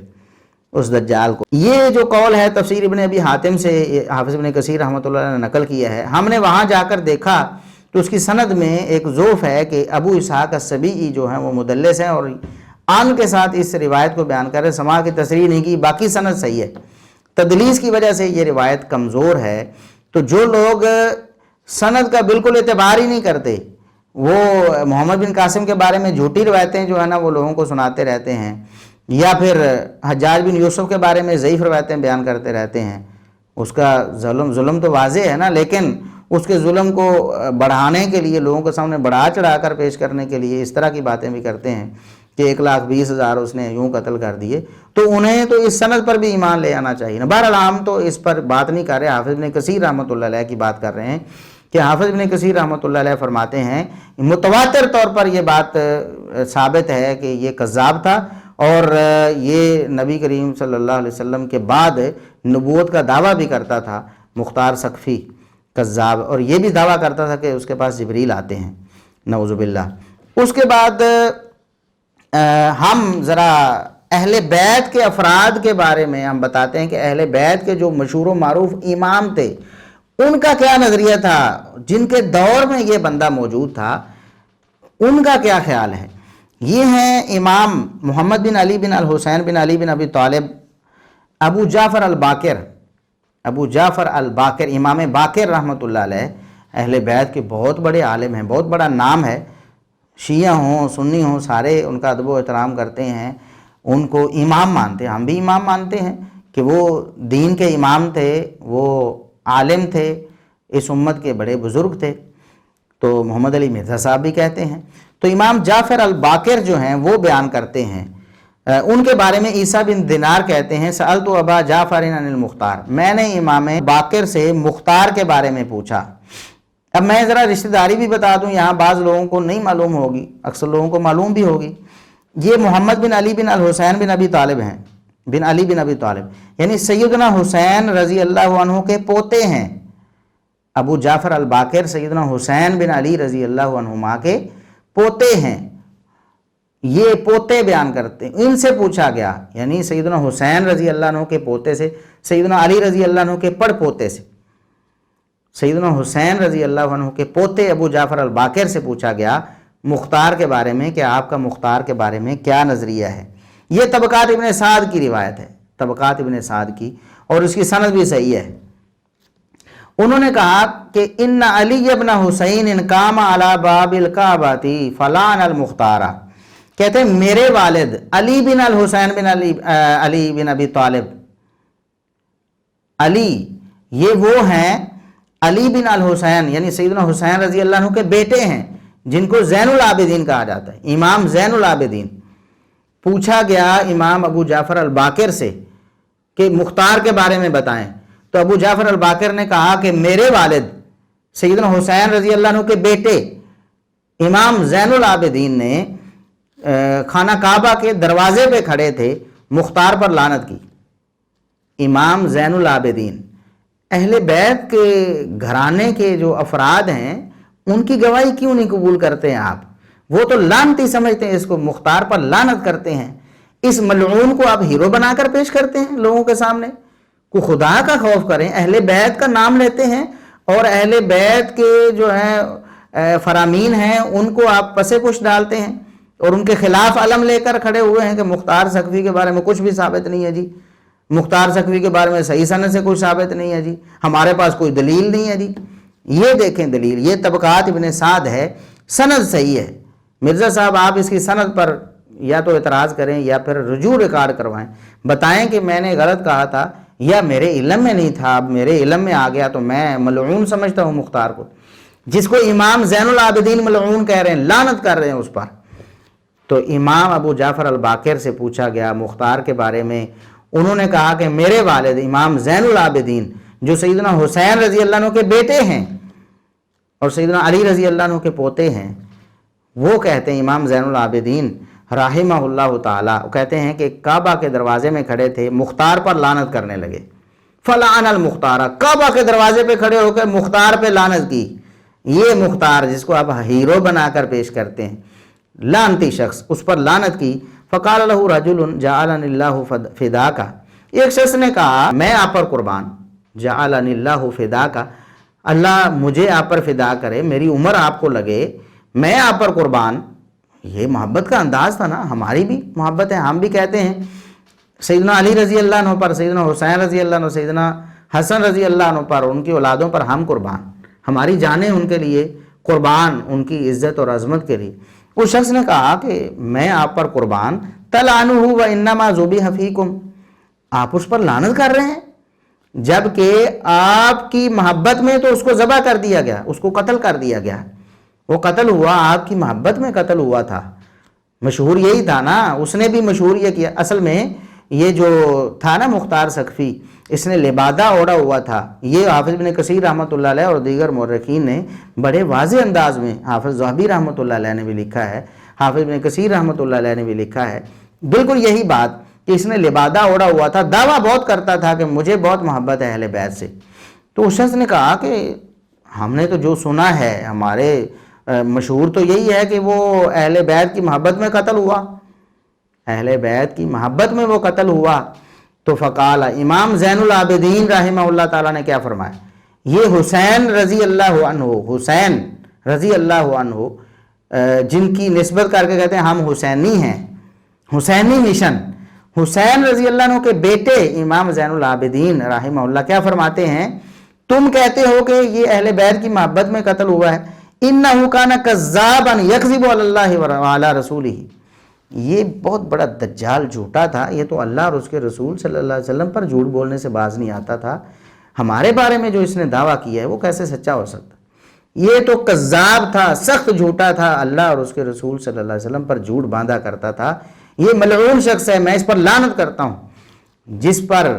Speaker 1: اس دجال کو۔ یہ جو قول ہے تفسیر ابن ابی حاتم سے حافظ ابن کثیر رحمۃ اللہ علیہ نے نقل کیا ہے۔ ہم نے وہاں جا کر دیکھا تو اس کی سند میں ایک ضعف ہے کہ ابو اسحاق السبیعی جو ہیں وہ مدلس ہیں اور آن کے ساتھ اس روایت کو بیان کر رہے، سماع کی تصریح نہیں کی، باقی سند صحیح ہے۔ تدلیس کی وجہ سے یہ روایت کمزور ہے۔ تو جو لوگ سند کا بالکل اعتبار ہی نہیں کرتے، وہ محمد بن قاسم کے بارے میں جھوٹی روایتیں جو ہے نا وہ لوگوں کو سناتے رہتے ہیں، یا پھر حجاج بن یوسف کے بارے میں ضعیف روایتیں بیان کرتے رہتے ہیں، اس کا ظلم تو واضح ہے نا، لیکن اس کے ظلم کو بڑھانے کے لیے، لوگوں کے سامنے بڑھا چڑھا کر پیش کرنے کے لیے اس طرح کی باتیں بھی کرتے ہیں کہ 1,20,000 اس نے یوں قتل کر دیے، تو انہیں تو اس سند پر بھی ایمان لے آنا چاہیے نا۔ بہرحال ہم تو اس پر بات نہیں کر رہے، حافظ ابن کثیر رحمۃ اللہ علیہ کی بات کر رہے ہیں کہ حافظ ابن کثیر رحمۃ اللہ علیہ فرماتے ہیں متواتر طور پر یہ بات ثابت ہے کہ یہ کذاب تھا، اور یہ نبی کریم صلی اللہ علیہ وسلم کے بعد نبوت کا دعویٰ بھی کرتا تھا مختار ثقفی کذاب، اور یہ بھی دعویٰ کرتا تھا کہ اس کے پاس جبریل آتے ہیں نعوذ باللہ۔ اس کے بعد ہم ذرا اہل بیت کے افراد کے بارے میں ہم بتاتے ہیں کہ اہل بیت کے جو مشہور و معروف امام تھے ان کا کیا نظریہ تھا، جن کے دور میں یہ بندہ موجود تھا ان کا کیا خیال ہے۔ یہ ہیں امام محمد بن علی بن الحسین بن علی بن ابی طالب، ابو جعفر الباقر، امام باقر رحمۃ اللہ علیہ، اہل بیت کے بہت بڑے عالم ہیں، بہت بڑا نام ہے، شیعہ ہوں سنی ہوں سارے ان کا ادب و احترام کرتے ہیں، ان کو امام مانتے ہیں، ہم بھی امام مانتے ہیں کہ وہ دین کے امام تھے، وہ عالم تھے، اس امت کے بڑے بزرگ تھے، تو محمد علی مرزا صاحب بھی کہتے ہیں۔ تو امام جعفر الباقر جو ہیں وہ بیان کرتے ہیں، ان کے بارے میں عیسیٰ بن دینار کہتے ہیں سألت ابا جعفر عن المختار، میں نے امام باقر سے مختار کے بارے میں پوچھا۔ اب میں ذرا رشتہ داری بھی بتا دوں، یہاں بعض لوگوں کو نہیں معلوم ہوگی، اکثر لوگوں کو معلوم بھی ہوگی۔ یہ محمد بن علی بن الحسین بن ابی طالب ہیں، بن علی بن ابی طالب، یعنی سیدنا حسین رضی اللہ عنہ کے پوتے ہیں۔ ابو جعفر الباقر سیدنا حسین بن علی رضی اللہ عنہما کے پوتے ہیں، یہ پوتے بیان کرتے ہیں۔ ان سے پوچھا گیا، یعنی سیدنا حسین رضی اللہ عنہ کے پوتے سے، سیدنا علی رضی اللہ عنہ کے پڑ پوتے سے، سیدنا حسین رضی اللہ عنہ کے پوتے ابو جعفر الباقر سے پوچھا گیا مختار کے بارے میں کہ آپ کا مختار کے بارے میں کیا نظریہ ہے۔ یہ طبقات ابن سعد کی روایت ہے، طبقات ابن سعد کی، اور اس کی سند بھی صحیح ہے۔ انہوں نے کہا کہ ان علی ابن حسین ان قام علی باب الکعبۃ فلان المختارہ، کہتے ہیں میرے والد علی بن الحسین بن علی بن ابی طالب، علی یہ وہ ہیں علی بن الحسین یعنی سیدنا حسین رضی اللہ عنہ کے بیٹے ہیں، جن کو زین العابدین کہا جاتا ہے، امام زین العابدین۔ پوچھا گیا امام ابو جعفر الباقر سے کہ مختار کے بارے میں بتائیں، تو ابو جعفر الباقر نے کہا کہ میرے والد سیدنا حسین رضی اللہ عنہ کے بیٹے امام زین العابدین نے خانہ کعبہ کے دروازے پہ کھڑے تھے، مختار پر لعنت کی۔ امام زین العابدین اہل بیت کے گھرانے کے جو افراد ہیں ان کی گواہی کیوں نہیں قبول کرتے ہیں آپ؟ وہ تو لعنتی سمجھتے ہیں اس کو، مختار پر لعنت کرتے ہیں، اس ملعون کو آپ ہیرو بنا کر پیش کرتے ہیں لوگوں کے سامنے۔ کو خدا کا خوف کریں، اہل بیت کا نام لیتے ہیں اور اہل بیت کے جو ہیں فرامین ہیں ان کو آپ پسے پش ڈالتے ہیں اور ان کے خلاف علم لے کر کھڑے ہوئے ہیں کہ مختار سقفی کے بارے میں کچھ بھی ثابت نہیں ہے جی، مختار سقفی کے بارے میں صحیح سند سے کوئی ثابت نہیں ہے جی، ہمارے پاس کوئی دلیل نہیں ہے جی۔ یہ دیکھیں دلیل، یہ طبقات ابن سعد ہے، سند صحیح ہے۔ مرزا صاحب آپ اس کی سند پر یا تو اعتراض کریں یا پھر رجوع ریکارڈ کروائیں، بتائیں کہ میں نے غلط کہا تھا یا میرے علم میں نہیں تھا، اب میرے علم میں آ گیا تو میں ملعون سمجھتا ہوں مختار کو، جس کو امام زین العابدین ملعون کہہ رہے ہیں، لعنت کر رہے ہیں اس پر۔ تو امام ابو جعفر الباقر سے پوچھا گیا مختار کے بارے میں، انہوں نے کہا کہ میرے والد امام زین العابدین جو سیدنا حسین رضی اللہ عنہ کے بیٹے ہیں اور سیدنا علی رضی اللہ عنہ کے پوتے ہیں، وہ کہتے ہیں امام زین العابدین رحمہ اللہ تعالیٰ کہتے ہیں کہ کعبہ کے دروازے میں کھڑے تھے، مختار پر لعنت کرنے لگے۔ فلعن المختار، کعبہ کے دروازے پہ کھڑے ہو کر مختار پہ لعنت کی۔ یہ مختار جس کو آپ ہیرو بنا کر پیش کرتے ہیں، لعنتی شخص، اس پر لعنت کی۔ فقال له رجل جعلنی اللہ فداک، ایک شخص نے کہا میں آپ پر قربان، جعلنی اللہ فداک، اللہ مجھے آپ پر فدا کرے، میری عمر آپ کو لگے، میں آپ پر قربان۔ یہ محبت کا انداز تھا نا، ہماری بھی محبت ہے، ہم بھی کہتے ہیں سیدنا علی رضی اللہ عنہ پر، سیدنا حسین رضی اللہ عنہ، سیدنا حسن رضی اللہ عنہ پر، ان کی اولادوں پر ہم قربان، ہماری جانیں ان کے لیے قربان، ان کی عزت اور عظمت کے لیے۔ اس شخص نے کہا کہ میں آپ پر قربان، تلعنہ وانما ذبح فیکم، آپ اس پر لعنت کر رہے ہیں جبکہ آپ کی محبت میں تو اس کو ذبح کر دیا گیا، اس کو قتل کر دیا گیا، وہ قتل ہوا، آپ کی محبت میں قتل ہوا تھا۔ مشہور یہی تھا نا، اس نے بھی مشہور یہ کیا۔ اصل میں یہ جو تھا نا مختار سقفی، اس نے لبادہ اوڑا ہوا تھا۔ یہ حافظ ابن کثیر رحمۃ اللہ علیہ اور دیگر مورخین نے بڑے واضح انداز میں، حافظ ذہبی رحمۃ اللہ علیہ نے بھی لکھا ہے، حافظ ابن کثیر رحمۃ اللہ علیہ نے بھی لکھا ہے بالکل یہی بات کہ اس نے لبادہ اوڑا ہوا تھا، دعویٰ بہت کرتا تھا کہ مجھے بہت محبت ہے اہل بیت سے۔ تو اس شخص نے کہا کہ ہم نے تو جو سنا ہے، ہمارے مشہور تو یہی ہے کہ وہ اہل بیت کی محبت میں قتل ہوا، اہل بیت کی محبت میں وہ قتل ہوا۔ تو فقال، امام زین العابدین رحمہ اللہ تعالیٰ نے کیا فرمایا، یہ حسین رضی اللہ عنہ، حسین رضی اللہ عنہ جن کی نسبت کر کے کہتے ہیں ہم حسینی ہیں، حسینی مشن، حسین رضی اللہ عنہ کے بیٹے امام زین العابدین رحمہ اللہ کیا فرماتے ہیں، تم کہتے ہو کہ یہ اہل بیت کی محبت میں قتل ہوا ہے، انہ کان کذابا یکذب علی اللہ وعلی رسولہ، یہ بہت بڑا دجال جھوٹا تھا، یہ تو اللہ اور اس کے رسول صلی اللہ علیہ وسلم پر جھوٹ بولنے سے باز نہیں آتا تھا، ہمارے بارے میں جو اس نے دعویٰ کیا ہے وہ کیسے سچا ہو سکتا، یہ تو کذاب تھا، سخت جھوٹا تھا، اللہ اور اس کے رسول صلی اللہ علیہ وسلم پر جھوٹ باندھا کرتا تھا، یہ ملعون شخص ہے، میں اس پر لعنت کرتا ہوں۔ جس پر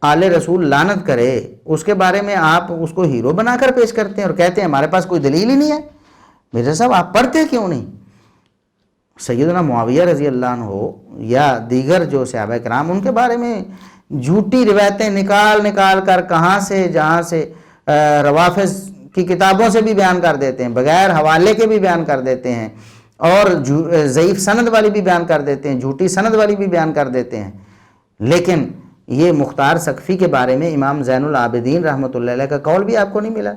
Speaker 1: آل رسول لعنت کرے اس کے بارے میں آپ اس کو ہیرو بنا کر پیش کرتے ہیں اور کہتے ہیں ہمارے پاس کوئی دلیل ہی نہیں ہے۔ مرزا صاحب آپ پڑھتے کیوں نہیں؟ سیدنا معاویہ رضی اللہ عنہ یا دیگر جو صحابہ کرام، ان کے بارے میں جھوٹی روایتیں نکال کر کہاں سے جہاں سے روافض کی کتابوں سے بھی بیان کر دیتے ہیں، بغیر حوالے کے بھی بیان کر دیتے ہیں، اور ضعیف سند والی بھی بیان کر دیتے ہیں، جھوٹی سند والی بھی بیان کر دیتے ہیں۔ لیکن یہ مختار سقفی کے بارے میں امام زین العابدین رحمۃ اللہ علیہ کا قول بھی آپ کو نہیں ملا۔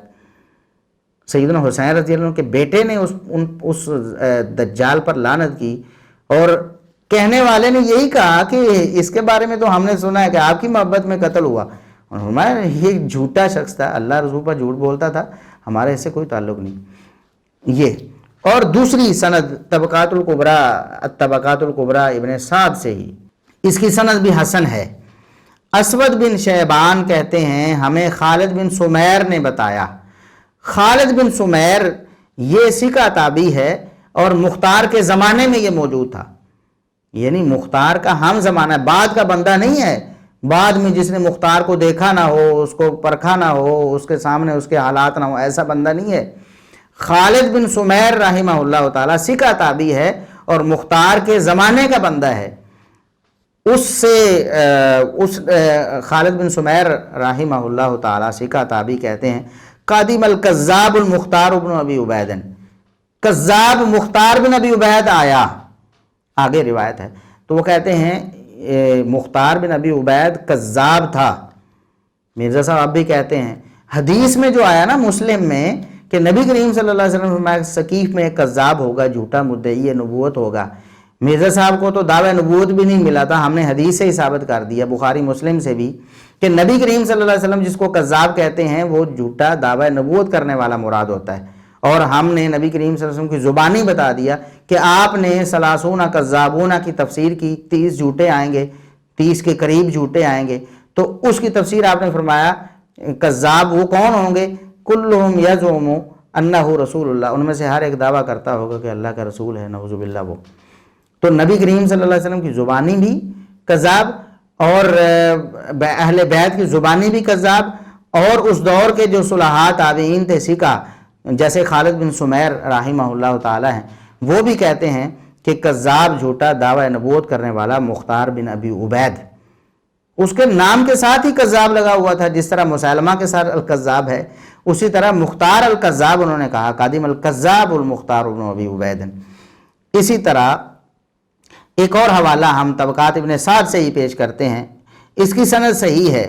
Speaker 1: سیدنا حسین رضی اللہ عنہ کے بیٹے نے اس دجال پر لعنت کی، اور کہنے والے نے یہی کہا کہ اس کے بارے میں تو ہم نے سنا ہے کہ آپ کی محبت میں قتل ہوا، اور ہمارا یہ جھوٹا شخص تھا، اللہ رسول پر جھوٹ بولتا تھا، ہمارے اس سے کوئی تعلق نہیں۔ یہ اور دوسری سند طبقات الکبریٰ ابن سعد سے ہی، اس کی سند بھی حسن ہے۔ اسود بن شیبان کہتے ہیں ہمیں خالد بن سمیر نے بتایا خالد بن سمیر یہ سکہ تابعی ہے اور مختار کے زمانے میں یہ موجود تھا، یعنی مختار کا ہم زمانہ ہے، بعد کا بندہ نہیں ہے، بعد میں جس نے مختار کو دیکھا نہ ہو، اس کو پرکھا نہ ہو، اس کے سامنے اس کے حالات نہ ہو، ایسا بندہ نہیں ہے۔ خالد بن سمیر رحمہ اللہ تعالیٰ سکہ تابعی ہے اور مختار کے زمانے کا بندہ ہے۔ خالد بن سمیر رحمہ اللہ تعالیٰ سکہ تابعی کہتے ہیں قادم الکذاب المختار بن ابی عبید، کذاب مختار بن ابی عبید آیا، آگے روایت ہے، تو وہ کہتے ہیں مختار بن ابی عبید کذاب تھا۔ مرزا صاحب اب بھی کہتے ہیں حدیث میں جو آیا نا مسلم میں کہ نبی کریم صلی اللہ علیہ وسلم نے فرمایا ثقیف میں ایک کذاب ہوگا، جھوٹا مدعی نبوت ہوگا۔ مرزا صاحب کو تو دعوی نبوت بھی نہیں ملا تھا، ہم نے حدیث سے ہی ثابت کر دیا بخاری مسلم سے بھی کہ نبی کریم صلی اللہ علیہ وسلم جس کو کذاب کہتے ہیں وہ جھوٹا دعوی نبوت کرنے والا مراد ہوتا ہے، اور ہم نے نبی کریم صلی اللہ علیہ وسلم کی زبانی بتا دیا کہ آپ نے ثلاثون کذابون کی تفسیر کی، 30 جھوٹے آئیں گے، 30 کے قریب جھوٹے آئیں گے، تو اس کی تفسیر آپ نے فرمایا کذاب وہ کون ہوں گے؟ کلہم یزعم انہ رسول اللہ، ان میں سے ہر ایک دعویٰ کرتا ہوگا کہ اللہ کا رسول ہے، نعوذ باللہ وہ۔ تو نبی کریم صلی اللہ علیہ وسلم کی زبانی بھی کذاب اور اہل بیت کی زبانی بھی کذاب، اور اس دور کے جو صلحاء تابعین تھے سکہ جیسے خالد بن سمیر رحمہ اللہ تعالی ہیں، وہ بھی کہتے ہیں کہ کذاب جھوٹا دعوی نبوت کرنے والا مختار بن ابی عبید، اس کے نام کے ساتھ ہی کذاب لگا ہوا تھا، جس طرح مسلمہ کے ساتھ الکذاب ہے اسی طرح مختار الکذاب انہوں نے کہا، قادم الکذاب المختار بن ابی عبید۔ اسی طرح ایک اور حوالہ ہم طبقات ابن سعد سے ہی پیش کرتے ہیں، اس کی سند صحیح ہے۔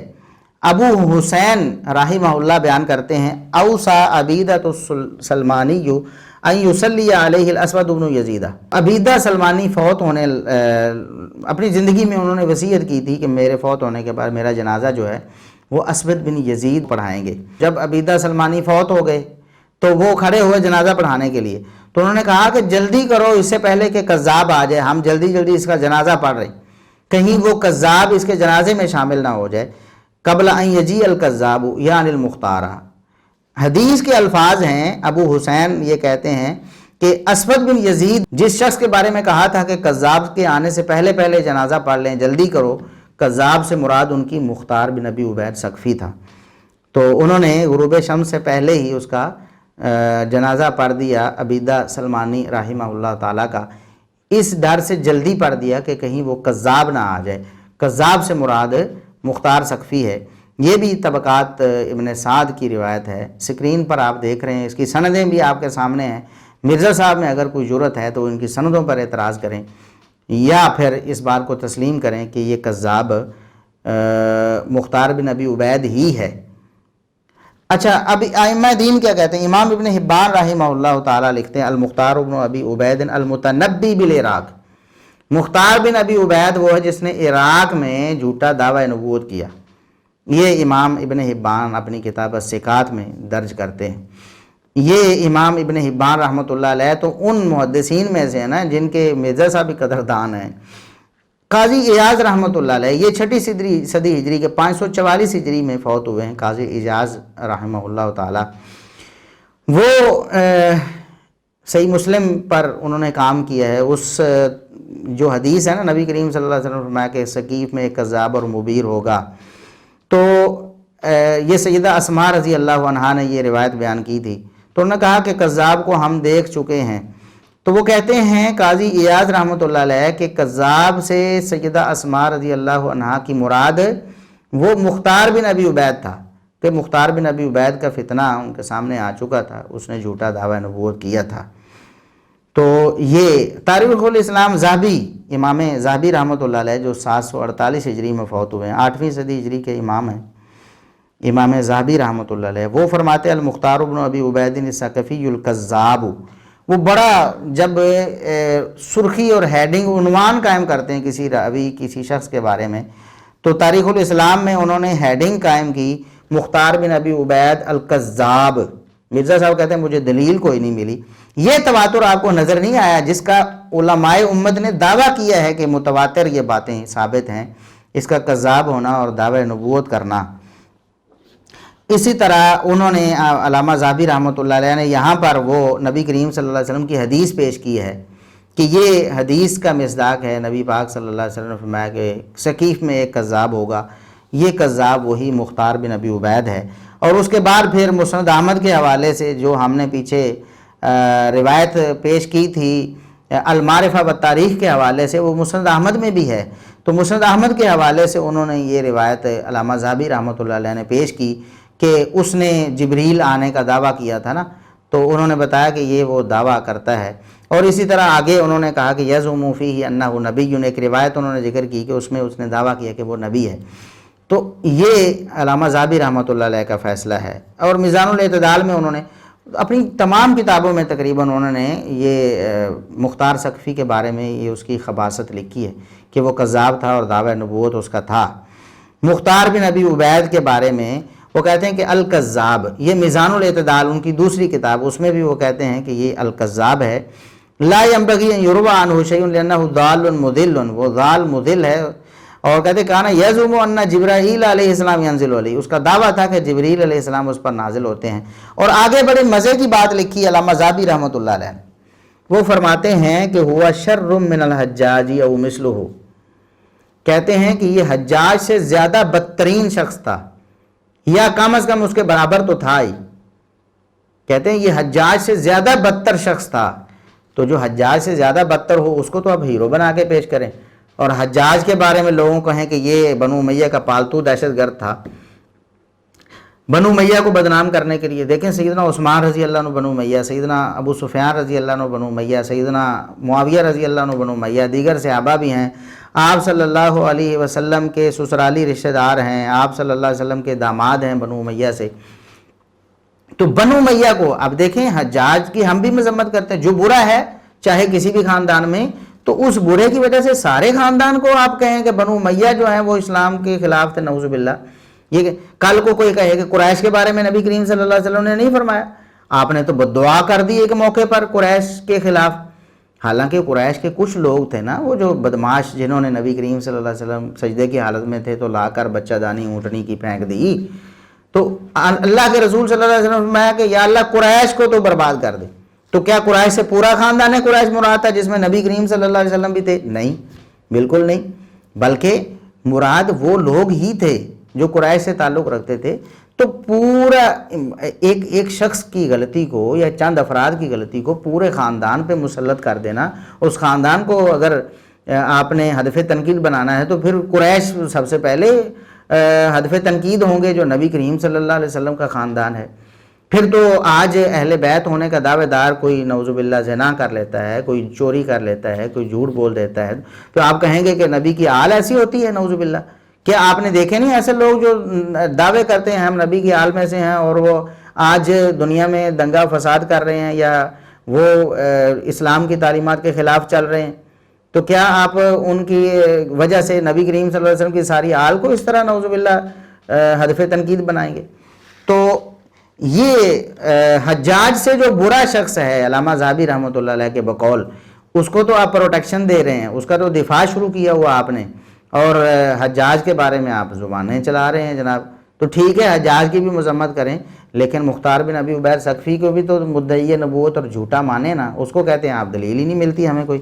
Speaker 1: ابو حسین رحمہ اللہ بیان کرتے ہیں اوصى عبیدہ السلمانی ان یصلی علیہ الاسود بن یزید، عبیدہ سلمانی فوت ہونے اپنی زندگی میں انہوں نے وصیت کی تھی کہ میرے فوت ہونے کے بعد میرا جنازہ جو ہے وہ اسود بن یزید پڑھائیں گے۔ جب عبیدہ سلمانی فوت ہو گئے تو وہ کھڑے ہوئے جنازہ پڑھانے کے لیے، تو انہوں نے کہا کہ جلدی کرو اس سے پہلے کہ کذاب آ جائے، ہم جلدی جلدی اس کا جنازہ پڑھ رہے ہیں، کہیں وہ کذاب اس کے جنازے میں شامل نہ ہو جائے۔ قبل ان یجیء الکذاب یعنی المختار، حدیث کے الفاظ ہیں، ابو حسین یہ کہتے ہیں کہ اسود بن یزید جس شخص کے بارے میں کہا تھا کہ کذاب کے آنے سے پہلے پہلے جنازہ پڑھ لیں، جلدی کرو، کذاب سے مراد ان کی مختار بن ابی عبید ثقفی تھا، تو انہوں نے غروب شمس سے پہلے ہی اس کا جنازہ پڑھ دیا عبیدہ سلمانی رحمہ اللہ تعالیٰ کا، اس ڈر سے جلدی پڑھ دیا کہ کہیں وہ کذاب نہ آ جائے، کذاب سے مراد مختار ثقفی ہے۔ یہ بھی طبقات ابن سعد کی روایت ہے، سکرین پر آپ دیکھ رہے ہیں، اس کی سندیں بھی آپ کے سامنے ہیں۔ مرزا صاحب میں اگر کوئی جرت ہے تو ان کی سندوں پر اعتراض کریں یا پھر اس بات کو تسلیم کریں کہ یہ کذاب مختار بن ابی عبید ہی ہے۔ اچھا، اب ائمہ دین کیا کہتے ہیں؟ امام ابن حبان رحمہ اللہ تعالیٰ لکھتے ہیں المختار بن ابی عبید المتنبی بالعراق، مختار بن ابی عبید وہ ہے جس نے عراق میں جھوٹا دعوی نبوت کیا، یہ امام ابن حبان اپنی کتاب الثقات میں درج کرتے ہیں۔ یہ امام ابن حبان رحمۃ اللہ علیہ تو ان محدثین میں سے ہیں نا جن کے مرزا صاحب بھی قدردان ہیں۔ قاضی ایاز رحمۃ اللہ علیہ یہ 6 صدی ہجری کے 544 ہجری میں فوت ہوئے ہیں، قاضی ایاز رحمہ اللہ تعالی، وہ صحیح مسلم پر انہوں نے کام کیا ہے۔ اس جو حدیث ہے نا نبی کریم صلی اللہ علیہ وسلم نے فرمایا کہ ثقیف میں ایک کذاب اور مبیر ہوگا، تو یہ سیدہ اسماء رضی اللہ عنہا نے یہ روایت بیان کی تھی، تو انہوں نے کہا کہ کذاب کو ہم دیکھ چکے ہیں، تو وہ کہتے ہیں قاضی ایاز رحمۃ اللہ علیہ کہ کذاب سے سیدہ اسماء رضی اللہ عنہا کی مراد وہ مختار بن ابی عبید تھا، کہ مختار بن ابی عبید کا فتنہ ان کے سامنے آ چکا تھا، اس نے جھوٹا دعوی نبوت کیا تھا۔ تو یہ تاریخ الاسلام ذہبی، امام ذہبی رحمۃ اللہ علیہ جو 748 ہجری میں فوت ہوئے ہیں، 8ویں صدی ہجری کے امام ہیں امام ذہبی رحمۃ اللہ علیہ، وہ فرماتے ہیں المختار بن ابی عبید الثقفی الکذاب، وہ بڑا جب سرخی اور ہیڈنگ عنوان قائم کرتے ہیں کسی راوی کسی شخص کے بارے میں، تو تاریخ الاسلام میں انہوں نے ہیڈنگ قائم کی مختار بن ابی عبید الکذاب۔ مرزا صاحب کہتے ہیں مجھے دلیل کوئی نہیں ملی، یہ تواتر آپ کو نظر نہیں آیا جس کا علماء امت نے دعویٰ کیا ہے کہ متواتر یہ باتیں ثابت ہیں، اس کا کذاب ہونا اور دعوی نبوت کرنا۔ اسی طرح انہوں نے علامہ ذہبی رحمۃ اللہ علیہ نے یہاں پر وہ نبی کریم صلی اللہ علیہ وسلم کی حدیث پیش کی ہے کہ یہ حدیث کا مصداق ہے. نبی پاک صلی اللہ علیہ وسلم نے فرمایا کہ ثقیف میں ایک کذاب ہوگا، یہ کذاب وہی مختار بن ابی عبید ہے. اور اس کے بعد پھر مسند احمد کے حوالے سے جو ہم نے پیچھے روایت پیش کی تھی المعرفہ والتاریخ کے حوالے سے، وہ مسند احمد میں بھی ہے. تو مسند احمد کے حوالے سے انہوں نے یہ روایت علامہ ذہبی رحمۃ اللہ علیہ نے پیش کی کہ اس نے جبریل آنے کا دعویٰ کیا تھا نا، تو انہوں نے بتایا کہ یہ وہ دعویٰ کرتا ہے. اور اسی طرح آگے انہوں نے کہا کہ یزعم فیہ انہ نبی، ایک روایت انہوں نے ذکر کی کہ اس میں اس نے دعویٰ کیا کہ وہ نبی ہے. تو یہ علامہ ذہبی رحمۃ اللہ علیہ کا فیصلہ ہے. اور میزان الاعتدال میں انہوں نے اپنی تمام کتابوں میں تقریباً انہوں نے یہ مختار ثقفی کے بارے میں یہ اس کی خباثت لکھی ہے کہ وہ کذاب تھا اور دعوی نبوت اس کا تھا. مختار بن ابی عبید کے بارے میں وہ کہتے ہیں کہ الکذاب، یہ میزان الاعتدال ان کی دوسری کتاب، اس میں بھی وہ کہتے ہیں کہ یہ الکذاب ہے. لا ينبغي ان يروى عنه شيء لانه ضال مضل، وہ ضال مضل ہے. اور کہتے کہنا یزعم ان جبرائیل علیہ السلام ينزل علیہ، اس کا دعویٰ تھا کہ جبریل علیہ السلام اس پر نازل ہوتے ہیں. اور آگے بڑے مزے کی بات لکھی علامہ ذہبی رحمۃ اللہ علیہ، وہ فرماتے ہیں کہ ہوا شر من الحجاج او مثلہ، کہتے ہیں کہ یہ حجاج سے زیادہ بدترین شخص تھا یا کم از کم اس کے برابر تو تھا ہی. کہتے ہیں یہ حجاج سے زیادہ بدتر شخص تھا. تو جو حجاج سے زیادہ بدتر ہو اس کو تو اب ہیرو بنا کے پیش کریں، اور حجاج کے بارے میں لوگوں کو کہیں کہ یہ بنو امیہ کا پالتو دہشت گرد تھا. بنو امیہ کو بدنام کرنے کے لیے دیکھیں سیدنا عثمان رضی اللہ عنہ بنو امیہ، سیدنا ابو سفیان رضی اللہ عنہ بنو امیہ، سیدنا معاویہ رضی اللہ عنہ بنو امیہ، دیگر صحابہ بھی ہیں. آپ صلی اللہ علیہ وسلم کے سسرالی رشتہ دار ہیں، آپ صلی اللہ علیہ وسلم کے داماد ہیں بنو امیہ سے. تو بنو امیہ کو اب دیکھیں، حجاج کی ہم بھی مذمت کرتے ہیں، جو برا ہے چاہے کسی بھی خاندان میں، تو اس برے کی وجہ سے سارے خاندان کو آپ کہیں کہ بنو امیہ جو ہیں وہ اسلام کے خلاف تھے، نعوذ باللہ. یہ کل کو کوئی کہے کہ قریش کے بارے میں نبی کریم صلی اللہ علیہ وسلم نے نہیں فرمایا، آپ نے تو بددعا کر دی ایک موقع پر قریش کے خلاف. حالانکہ قریش کے کچھ لوگ تھے نا وہ جو بدماش، جنہوں نے نبی کریم صلی اللہ علیہ وسلم سجدے کی حالت میں تھے تو لا کر بچہ دانی اونٹنی کی پھینک دی. تو اللہ کے رسول صلی اللہ علیہ وسلم نے فرمایا کہ یا اللہ قریش کو تو برباد کر دے. تو کیا قریش سے پورا خاندان ہے قریش مراد تھا جس میں نبی کریم صلی اللہ علیہ وسلم بھی تھے؟ نہیں، بالکل نہیں، بلکہ مراد وہ لوگ ہی تھے جو قریش سے تعلق رکھتے تھے. تو پورا ایک شخص کی غلطی کو یا چند افراد کی غلطی کو پورے خاندان پہ مسلط کر دینا، اس خاندان کو اگر آپ نے ہدف تنقید بنانا ہے تو پھر قریش سب سے پہلے ہدف تنقید ہوں گے جو نبی کریم صلی اللہ علیہ وسلم کا خاندان ہے. پھر تو آج اہل بیت ہونے کا دعوے دار کوئی نعوذ باللہ زنا کر لیتا ہے، کوئی چوری کر لیتا ہے، کوئی جھوٹ بول دیتا ہے، تو آپ کہیں گے کہ نبی کی آل ایسی ہوتی ہے؟ نعوذ باللہ. کیا آپ نے دیکھے نہیں ایسے لوگ جو دعوے کرتے ہیں ہم نبی کی آل میں سے ہیں اور وہ آج دنیا میں دنگا فساد کر رہے ہیں یا وہ اسلام کی تعلیمات کے خلاف چل رہے ہیں؟ تو کیا آپ ان کی وجہ سے نبی کریم صلی اللہ علیہ وسلم کی ساری آل کو اس طرح نعوذ باللہ ہدف تنقید بنائیں گے؟ تو یہ حجاج سے جو برا شخص ہے علامہ ذہبی رحمۃ اللہ علیہ کے بقول، اس کو تو آپ پروٹیکشن دے رہے ہیں، اس کا تو دفاع شروع کیا ہوا آپ نے، اور حجاج کے بارے میں آپ زبانیں چلا رہے ہیں جناب. تو ٹھیک ہے حجاج کی بھی مذمت کریں، لیکن مختار بن ابی عبید ثقفی کو بھی تو مدعی نبوت اور جھوٹا مانے نا، اس کو کہتے ہیں آپ دلیل ہی نہیں ملتی ہمیں کوئی.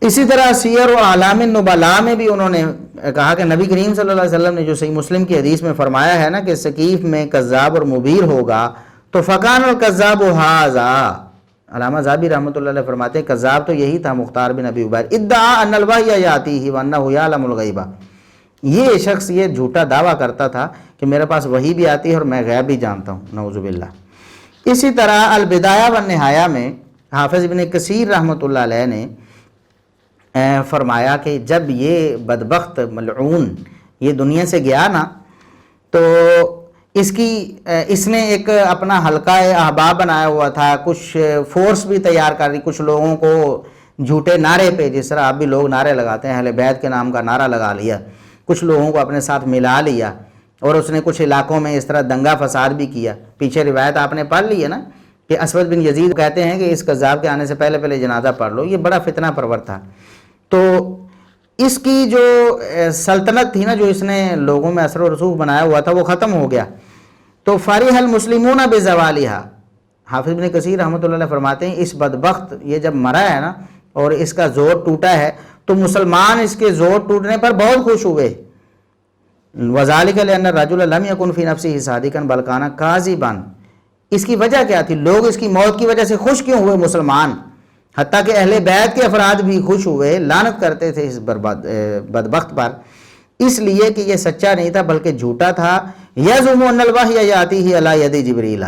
Speaker 1: اسی طرح سیر و اعلام النبلاء میں بھی انہوں نے کہا کہ نبی کریم صلی اللہ علیہ وسلم نے جو صحیح مسلم کی حدیث میں فرمایا ہے نا کہ ثقیف میں کذاب اور مبیر ہوگا، تو فکان الکذاب ھذا، علامہ ذہبی رحمۃ اللہ علیہ فرماتے ہیں کذاب تو یہی تھا مختار بن ابی عبید. ادعا ان الوحی یاتیہ وانہ یعلم الغیب، یہ شخص یہ جھوٹا دعویٰ کرتا تھا کہ میرے پاس وحی بھی آتی ہے اور میں غیب بھی جانتا ہوں، نعوذ باللہ. اسی طرح البدایہ والنہایہ میں حافظ ابن کثیر رحمۃ اللہ علیہ نے فرمایا کہ جب یہ بدبخت ملعون یہ دنیا سے گیا نا، تو اس نے ایک اپنا حلقہ احباب بنایا ہوا تھا، کچھ فورس بھی تیار کر دی، کچھ لوگوں کو جھوٹے نعرے پہ، جس طرح اب بھی لوگ نعرے لگاتے ہیں، اہل بیت کے نام کا نعرہ لگا لیا، کچھ لوگوں کو اپنے ساتھ ملا لیا، اور اس نے کچھ علاقوں میں اس طرح دنگا فساد بھی کیا. پیچھے روایت آپ نے پڑھ لی ہے نا کہ اسود بن یزید کہتے ہیں کہ اس کذاب کے آنے سے پہلے پہلے جنازہ پڑھ لو. یہ بڑا فتنہ پرور تھا. تو اس کی جو سلطنت تھی نا، جو اس نے لوگوں میں اثر و رسوخ بنایا ہوا تھا، وہ ختم ہو گیا. تو فرح المسلمون بزوالہا، حافظ ابن کثیر رحمۃ اللہ علیہ فرماتے ہیں اس بدبخت یہ جب مرا ہے نا اور اس کا زور ٹوٹا ہے تو مسلمان اس کے زور ٹوٹنے پر بہت خوش ہوئے. وذالک لأن الرجل لم یکن فی نفسہ صادقا بل کان کاذبا. اس کی وجہ کیا تھی؟ لوگ اس کی موت کی وجہ سے خوش کیوں ہوئے مسلمان؟ حتیٰ کہ اہل بیت کے افراد بھی خوش ہوئے، لعنت کرتے تھے اس بدبخت پر، اس لیے کہ یہ سچا نہیں تھا بلکہ جھوٹا تھا. یزعم ان الوحی یاتیہ علی ید جبریل،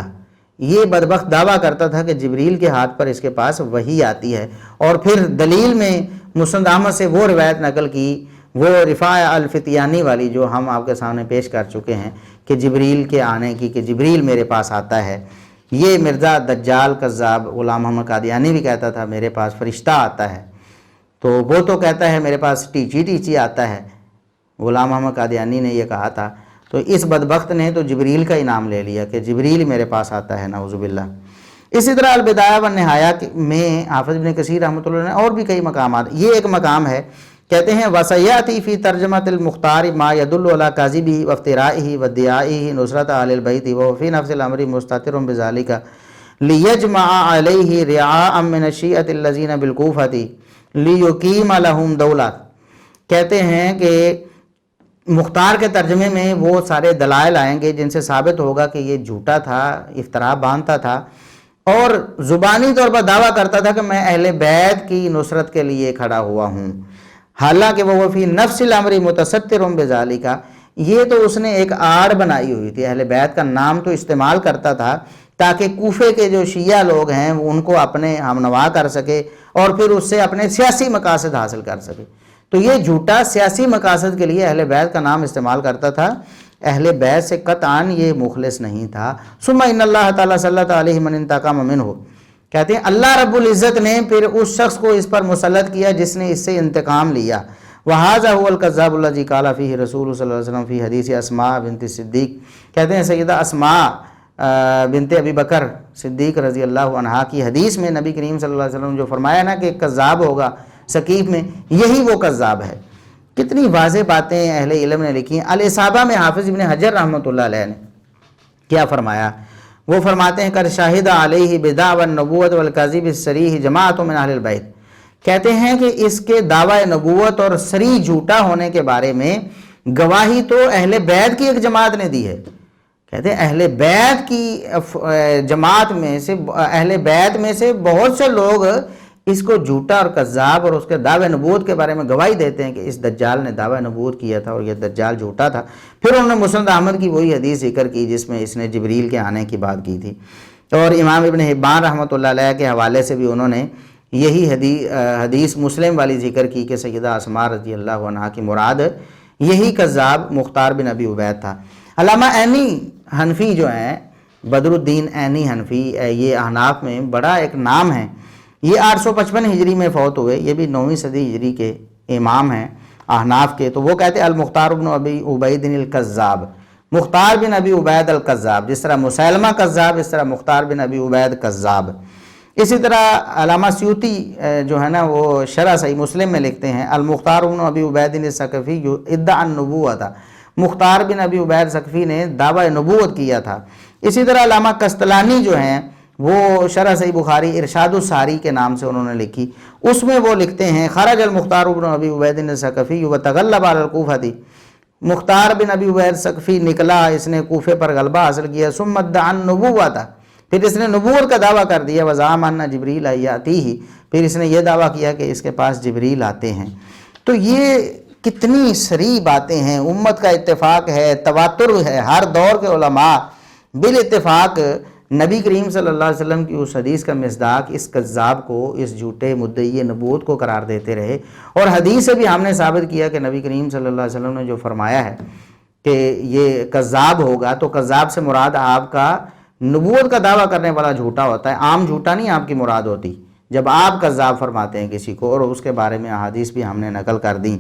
Speaker 1: یہ بدبخت دعویٰ کرتا تھا کہ جبریل کے ہاتھ پر اس کے پاس وحی آتی ہے. اور پھر دلیل میں مسند احمد سے وہ روایت نقل کی، وہ رفاع الفتیانی والی جو ہم آپ کے سامنے پیش کر چکے ہیں کہ جبریل کے آنے کی، کہ جبریل میرے پاس آتا ہے. یہ مرزا دجال کذاب غلام محمد قادیانی بھی کہتا تھا میرے پاس فرشتہ آتا ہے، تو وہ تو کہتا ہے میرے پاس ٹیچی آتا ہے، غلام محمد قادیانی نے یہ کہا تھا. تو اس بدبخت نے تو جبریل کا ہی نام لے لیا کہ جبریل میرے پاس آتا ہے، نعوذ باللہ. اسی طرح البدایہ والنہایہ میں حافظ ابن کثیر رحمۃ اللہ علیہ نے اور بھی کئی مقامات، یہ ایک مقام ہے، کہتے ہیں وَسَيَأْتِي فِي تَرْجَمَةِ الْمُخْتَارِ مَا يَدُلُّ عَلَى كَذِبِهِ وَافْتِرَائِهِ وَادِّعَائِهِ نُصْرَةَ أَهْلِ الْبَيْتِ وَهُوَ فِي نَفْسِ الْأَمْرِ مُسْتَتِرٌ بِذَلِكَ لِيَجْمَعَ عَلَيْهِ رِعَاءً مِّنَ الشِّيَّةِ الَّذِينَ بِالْكُوفَةِ لِيُقِيمَ لَهُمْ دَوْلَةً. کہتے ہیں کہ مختار کے ترجمے میں وہ سارے دلائل آئیں گے جن سے ثابت ہوگا کہ یہ جھوٹا تھا، افترا باندھتا تھا اور زبانی طور پر دعویٰ کرتا تھا کہ میں اہل بیت کی نصرت کے لیے کھڑا ہوا ہوں. حالانکہ وہ فی نفس الامر متستر بذالک، یہ تو اس نے ایک آڑ بنائی ہوئی تھی، اہل بیت کا نام تو استعمال کرتا تھا تاکہ کوفے کے جو شیعہ لوگ ہیں وہ ان کو اپنے ہمنوا کر سکے اور پھر اس سے اپنے سیاسی مقاصد حاصل کر سکے. تو یہ جھوٹا سیاسی مقاصد کے لیے اہل بیت کا نام استعمال کرتا تھا، اہل بیت سے قطعاً یہ مخلص نہیں تھا. ثم ان اللہ تعالیٰ سلط علیہ من انتقم منہ، کہتے ہیں اللہ رب العزت نے پھر اس شخص کو اس پر مسلط کیا جس نے اس سے انتقام لیا. وَهَذَا هُوَ الْكَذَّابُ الَّذِي قَالَ فِيهِ رسول صلی اللہ علیہ وسلم فی حدیث اسماء بنت صدیق. کہتے ہیں سیدہ اسماء بنت ابی بکر صدیق رضی اللہ عنہا کی حدیث میں نبی کریم صلی اللہ علیہ وسلم جو فرمایا نا کہ کذاب ہوگا ثقیف میں، یہی وہ کذاب ہے. کتنی واضح باتیں اہل علم نے لکھی ہیں. الاصابہ میں حافظ ابن حجر رحمۃ اللہ علیہ نے کیا فرمایا؟ وہ فرماتے ہیں کہ شاہد علیہ بدعوی النبوت والکذب الصریح جماعت من اہل البیت. کہتے ہیں کہ اس کے دعوی نبوت اور صریح جھوٹا ہونے کے بارے میں گواہی تو اہل بیت کی ایک جماعت نے دی ہے. کہتے ہیں اہل بیت کی جماعت میں سے، اہل بیت میں سے بہت سے لوگ اس کو جھوٹا اور کذاب اور اس کے دعوی نبوت کے بارے میں گواہی دیتے ہیں کہ اس دجال نے دعوی نبوت کیا تھا اور یہ دجال جھوٹا تھا. پھر انہوں نے مسند احمد کی وہی حدیث ذکر کی جس میں اس نے جبریل کے آنے کی بات کی تھی، اور امام ابن حبان رحمۃ اللہ علیہ کے حوالے سے بھی انہوں نے یہی حدیث مسلم والی ذکر کی کہ سیدہ اسماء رضی اللہ عنہا کی مراد یہی کذاب مختار بن ابی عبید تھا. علامہ عینی حنفی جو ہیں، بدر الدین عینی حنفی، یہ احناف میں بڑا ایک نام ہے. یہ 855 ہجری میں فوت ہوئے، یہ بھی 9ویں صدی ہجری کے امام ہیں احناف کے. تو وہ کہتے ہیں المختار بن ابی عبید الکذاب، مختار بن ابی عبید الکذاب. جس طرح مسیلمہ کذاب، اس طرح مختار بن ابی عبید کذاب. اسی طرح علامہ سیوطی جو ہے نا وہ شرح صحیح مسلم میں لکھتے ہیں المختار بن ابی عبید الثقفی ادعا النبوۃ، مختار بن ابی عبید ثقفی نے دعوی نبوت کیا تھا. اسی طرح علامہ قسطلانی جو ہیں وہ شرح صحیح بخاری ارشاد الساری کے نام سے انہوں نے لکھی، اس میں وہ لکھتے ہیں خرج المختار بن ابی عبید الثقفی وتغلب علی الکوفہ، مختار بن ابی عبید ثقفی نکلا، اس نے کوفے پر غلبہ حاصل کیا. ثم ادعا النبوۃ، پھر اس نے نبوت کا دعویٰ کر دیا. وزعم ان جبریل یاتیہ، پھر اس نے یہ دعویٰ کیا کہ اس کے پاس جبریل آتے ہیں. تو یہ کتنی صریح باتیں ہیں، امت کا اتفاق ہے، تواتر ہے، ہر دور کے علماء بالاتفاق نبی کریم صلی اللہ علیہ وسلم کی اس حدیث کا مصداق اس کذاب کو، اس جھوٹے مدعی نبوت کو قرار دیتے رہے. اور حدیث سے بھی ہم نے ثابت کیا کہ نبی کریم صلی اللہ علیہ وسلم نے جو فرمایا ہے کہ یہ کذاب ہوگا، تو کذاب سے مراد آپ کا نبوت کا دعویٰ کرنے والا جھوٹا ہوتا ہے، عام جھوٹا نہیں آپ کی مراد ہوتی جب آپ کذاب فرماتے ہیں کسی کو. اور اس کے بارے میں احادیث بھی ہم نے نقل کر دیں.